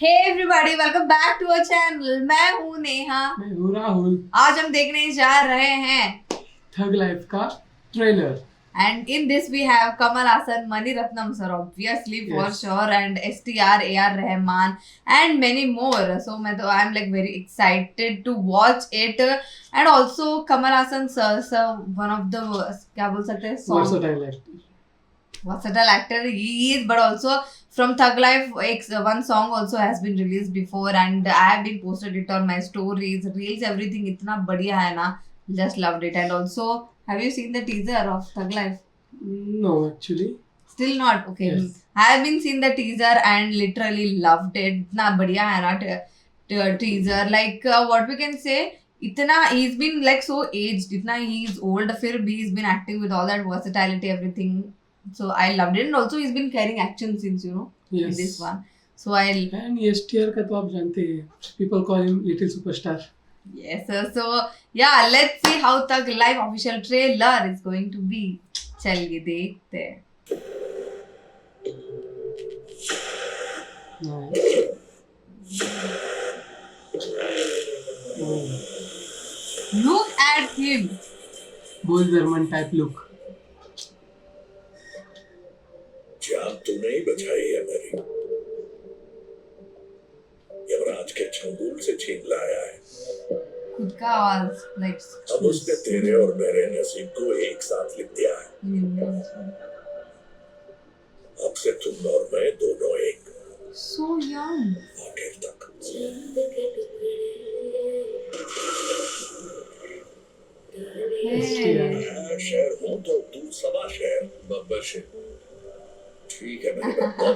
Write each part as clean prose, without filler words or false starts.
Hey everybody, welcome back to our channel. मैं हूँ नेहा। मैं हूँ राहुल। आज हम देखने जा रहे हैं थग लाइफ का trailer and in this we have Kamal Hassan, Mani Ratnam sir obviously for Yes. sure, and STR, AR Rahman and many more. So I'm like very excited to watch it, and also Kamal Hassan sir one of the क्या बोल सकते हैं versatile actor he is, but also from Thug Life one song also has been released before and I have been posted it on my stories, reels, everything इतना बढ़िया है ना, just loved it. And also have you seen the teaser of Thug Life? No, actually. Still not? Okay. Yes. I have been seeing the teaser and literally loved it. इतना बढ़िया है ना teaser, like what we can say, इतना he's been like so aged, इतना he's old, फिर भी he's been acting with all that versatility, everything. So I loved it, and also he's been carrying action scenes, in Yes. this one. So I'll And STR का तो आप जानते हैं, people call him little superstar. yes, sir. So yeah, let's see how Thug Life official trailer is going to be. चलिए देखते हैं. Look at him. Both German type look. जान तूने ही बचाई है मेरी, यमराज के चंगुल से छीन लाया है। खुद का आवाज like. अब उसने तेरे और मेरे नसीब को एक साथ लिख दिया है। अब से तुम और मैं दोनों एक। So young. आखिर तक। मैं शेर हूँ तो तू सवा शेर, बब्बर शेर। ठीक है मेरे Babbar.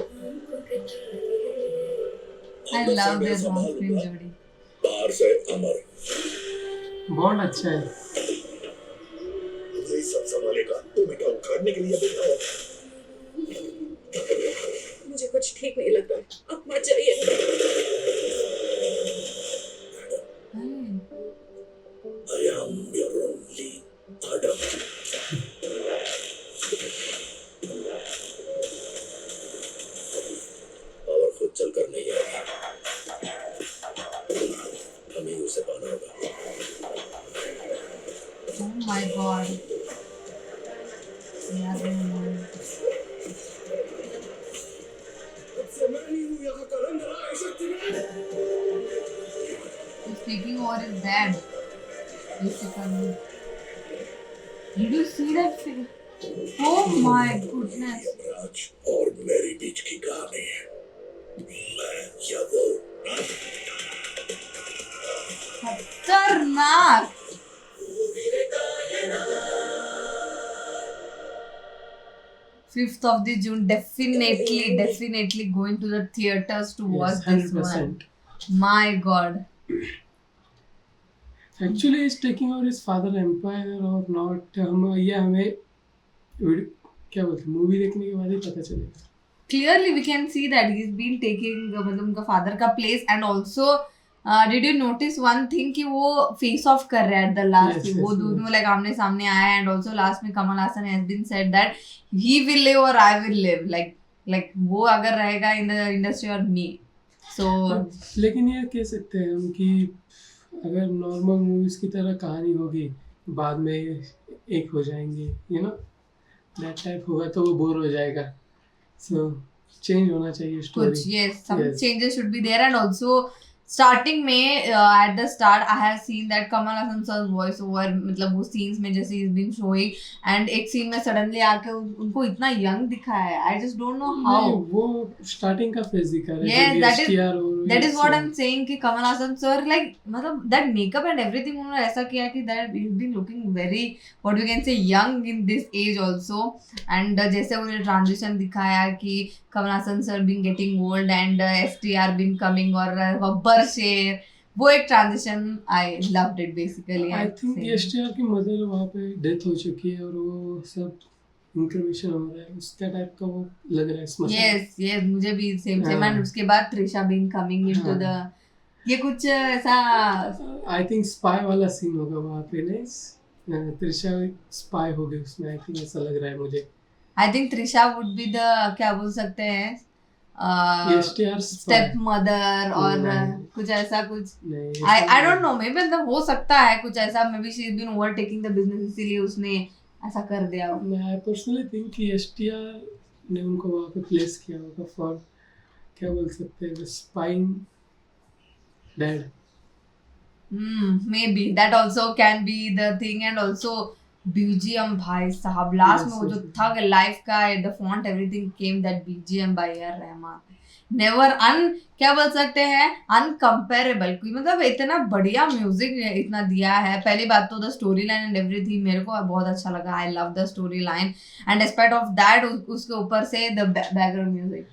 I love this on-screen जोड़ी. बाहर से अमर। बहुत अच्छा है. ये सब संभालेगा, तू बेटा उखाड़ने के लिए बैठा है। मुझे कुछ ठीक नहीं लग रहा, अब मत जाइए। I am your only Adam. और खुद चलकर नहीं आएगा, हमें उसे पाना होगा। Oh my God. Speaking over his dad, basically. Did you see that thing? Oh my goodness. Yamraj और मेरी बीच की कहानी है, मैं या वो। खतरनाक. Fifth of the June, definitely going to the theaters to watch this 100%. one. My God. Actually, he's taking over his father empire or not? ये हमें क्या बोलते हैं, मूवी देखने के बाद ही पता चलेगा. Clearly we can see that he's been taking मतलब उनका father का place, and also did you notice one thing कि वो face off कर रहा है at the last. Yes, वो yes, दोनों like आमने सामने आया है, and also last में Kamal Hassan has been said that he will live or I will live, like वो अगर रहेगा in the industry or me. So लेकिन ये कह सकते हैं हम कि अगर नॉर्मल मूवीज की तरह कहानी होगी, बाद में एक हो जाएंगे, दैट टाइप होगा तो वो बोर हो जाएगा. सो चेंज होना चाहिए स्टोरी. कुछ yes, some Yes. changes should be there. And also starting में at the start I have seen that Kamal Hassan sir's voice over, मतलब वो scenes में जैसे he's been showing, and एक scene में suddenly आके उनको इतना young दिखाया है. I just don't know how. नहीं, वो स्टार्टिंग का फेज दिखा रहा है. Yes, जब that is- STR और That is what सब. I'm saying कि Kamal Hassan sir like मतलब that makeup and everything उन्होंने ऐसा किया कि that he's been looking very, what we can say, young in this age also. And जैसे उन्होंने transition दिखाया कि Kamal Hassan sir been getting old and STR been coming, और बब्बर शेर, वो एक transition I loved it basically. I think STR की mother वहाँ पे डेथ हो चुकी है और वो सब इंक्रिमेशन हो रहा है, उसका टाइप का वो लग रहा है स्मशान. यस मुझे भी सेम हाँ. एंड उसके बाद Trisha been coming into the, ये कुछ ऐसा आई थिंक स्पाई वाला सीन होगा वहाँ पे. नहीं, त्रिशा स्पाई हो गई उसमें, आई थिंक ऐसा लग रहा है मुझे. I think Trisha would be the, क्या बोल सकते हैं, STR स्टेप मदर और नहीं। कुछ ऐसा कुछ नहीं I don't know, maybe मतलब हो सकता है कुछ ऐसा, maybe she is been overtaking the business इसीलिए उसने ऐसा कर दिया हो। मैं पर्सनली थिंक कि STR ने उनको वहाँ पे प्लेस किया होगा फॉर, क्या बोल सकते हैं, spying dad. maybe that also can be the thing, and also BGM भाई साहब लास्ट में वो जो थग लाइफ का the font everything came that BGM by AR Rahman, never क्या बोल सकते हैं, अनकम्पेरेबल। कोई मतलब इतना बढ़िया म्यूजिक इतना दिया है। पहली बात तो the story line and everything मेरे को बहुत अच्छा लगा, I love the story line, and despite of that उसके ऊपर से द बैकग्राउंड म्यूजिक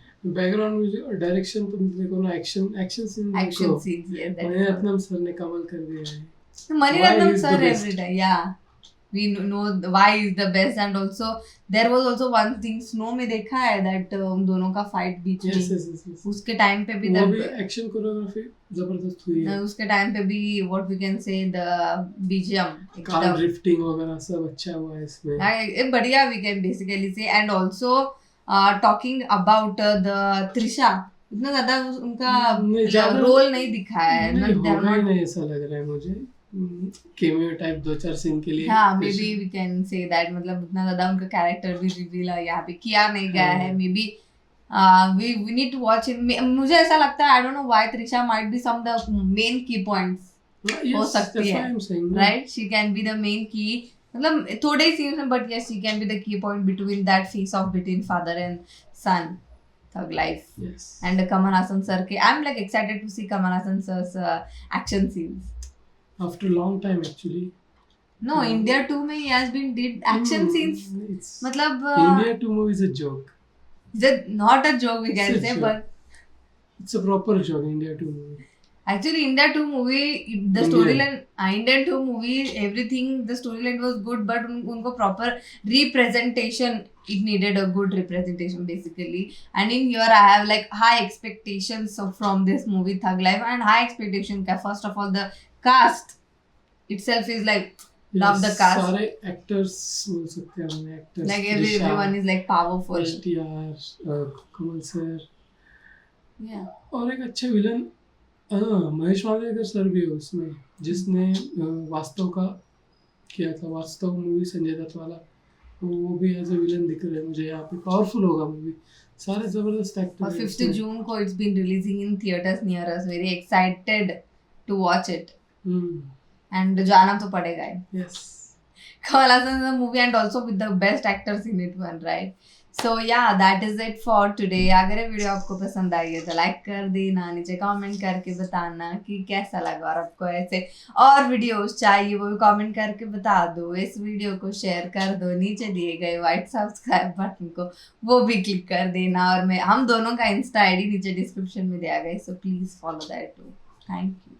और डायरेक्शन तुम देखो ना, action scene action scenes, yes Mani Ratnam sir ने कमाल कर दिया है। Maniratnam Why is sir the best? every time, yeah. We know why is the best, and also there was also one thing Snow में देखा है that उन दोनों का fight बीच में, yes. उसके टाइम पे भी वो भी एक्शन कोरियोग्राफी जबरदस्त हुई है। उसके टाइम पे भी what we can say the BGM car एकदम ड्रिफ्टिंग वगैरह सब अच्छा हुआ है इसमें। एक बढ़िया we can basically say, and also talking about the Trisha, इतना ज्यादा नहीं, उनका ज्यादा रोल नहीं दिखाया है, नहीं they have होगा ही not- नहीं ऐसा लग रहा है मुझे, केमियो टाइप 2-4 सीन के लिए। हाँ may be we can say that, मतलब उतना ज्यादा उनका कैरेक्टर भी रिवील यहाँ पे किया नहीं गया है। May B we need to watch it. मुझे ऐसा लगता है, I don't know why Trisha might be some the main key points हो सकती है, right, she can be the main key, मतलब थोड़े ही सीन्स में, but yes she can be the key point between that phase of between father and son Thug Life. And Kamal Haasan sir के, I am like excited to C Kamal Haasan sir's action scenes after long time actually. No, India 2 में he has been did action scenes. मतलब India 2 movie is a joke. it's not a joke we can It's a say, joke. but It's a proper joke. India 2 movie. actually India 2 movie the Indian. storyline, Indian 2 movie everything the storyline was good, but उनको proper representation, it needed a good representation basically, and in here I have like high expectations from this movie Thug Life, and high expectation का first of all the cast itself is like love the cast, सारे actors बोल सकते हैं हम, actors like everyone is like powerful, STR, Kamal sir, yeah. और एक अच्छे villain Mahesh Manjrekar sir भी है उसमें, जिसने वास्तव का किया था, वास्तव मूवी संजय दत्त वाला, तो वो भी एज ए विलन दिख रहे हैं मुझे यहाँ पे। पावरफुल होगा मूवी, सारे जबरदस्त एक्टर और हैं 5th इसमें। जून को it's been releasing in theaters near us, very excited to watch it, and जाना तो पड़ेगा ही। Yes. Kamal Hassan is a movie and also with the best actors in it one, right? So yeah, that is it for today. अगर ये video आपको पसंद आई है तो like कर देना, नीचे कमेंट करके बताना कि कैसा लगा, और आपको ऐसे और वीडियोस चाहिए वो भी कमेंट करके बता दो। इस वीडियो को शेयर कर दो, नीचे दिए गए व्हाइट सब्सक्राइब बटन को वो भी क्लिक कर देना, और मैं हम दोनों का इंस्टा आईडी नीचे डिस्क्रिप्शन में दिया गया, so please follow that too. Thank you.